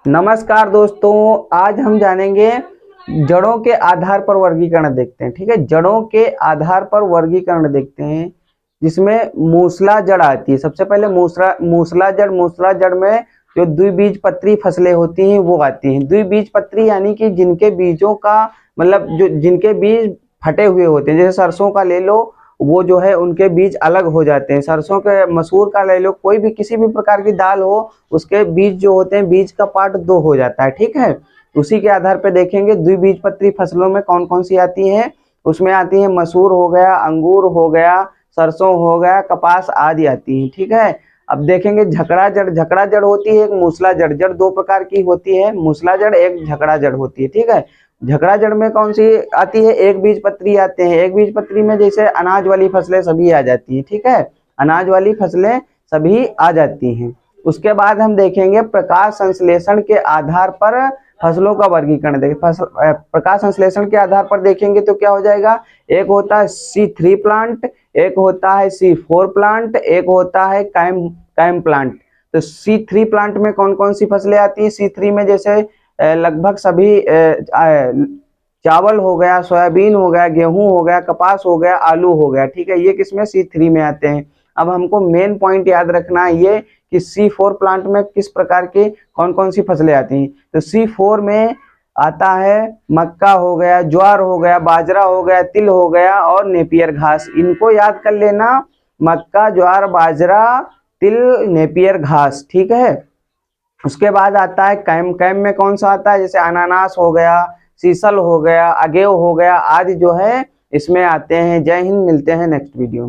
नमस्कार दोस्तों, आज हम जानेंगे जड़ों के आधार पर वर्गीकरण देखते हैं। ठीक है, जड़ों के आधार पर वर्गीकरण देखते हैं जिसमें मूसला जड़ आती है। सबसे पहले मूसला जड़ में जो द्विबीजपत्री फसलें होती हैं वो आती हैं। द्विबीजपत्री यानी कि जिनके बीजों का मतलब जो जिनके बीज फटे हुए होते हैं, जैसे सरसों का ले लो, वो जो है उनके बीज अलग हो जाते हैं। सरसों के, मसूर का ले लो, कोई भी किसी भी प्रकार की दाल हो, उसके बीज जो होते हैं, बीज का पार्ट दो हो जाता है। ठीक है, उसी के आधार पर देखेंगे द्विबीजपत्री फसलों में कौन कौन सी आती है। उसमें आती है मसूर हो गया, अंगूर हो गया, सरसों हो गया, कपास आदि आती है। ठीक है, अब देखेंगे झकड़ा जड़ होती है, एक मूसला जड़। जड़ दो प्रकार की होती है, मूसला जड़, एक झकड़ा जड़ होती है। ठीक है, झकड़ा जड़ में कौन सी आती है, एक बीज पत्री आते हैं। एक बीज पत्री में जैसे अनाज वाली फसलें सभी आ जाती है। ठीक है, अनाज वाली फसलें सभी आ जाती हैं। उसके बाद हम देखेंगे प्रकाश संश्लेषण के आधार पर फसलों का वर्गीकरण। देखें, प्रकाश संश्लेषण के आधार पर देखेंगे तो क्या हो जाएगा, एक होता है C3 प्लांट, एक होता है C4 प्लांट, एक होता है कैम प्लांट। तो C3 प्लांट में कौन कौन सी फसलें आती है। C3 में जैसे लगभग सभी चावल हो गया, सोयाबीन हो गया, गेहूं हो गया, कपास हो गया, आलू हो गया। ठीक है, ये किसमें C3 में आते हैं। अब हमको मेन पॉइंट याद रखना है ये कि C4 प्लांट में किस प्रकार की कौन कौन सी फसलें आती हैं। तो C4 में आता है मक्का हो गया, ज्वार हो गया, बाजरा हो गया, तिल हो गया और नेपियर घास। इनको याद कर लेना, मक्का, ज्वार, बाजरा, तिल, नेपियर घास। ठीक है, उसके बाद आता है कैम में कौन सा आता है, जैसे अनानास हो गया, सीसल हो गया, अगेव हो गया आदि जो है इसमें आते हैं। जय हिंद, मिलते हैं नेक्स्ट वीडियो में।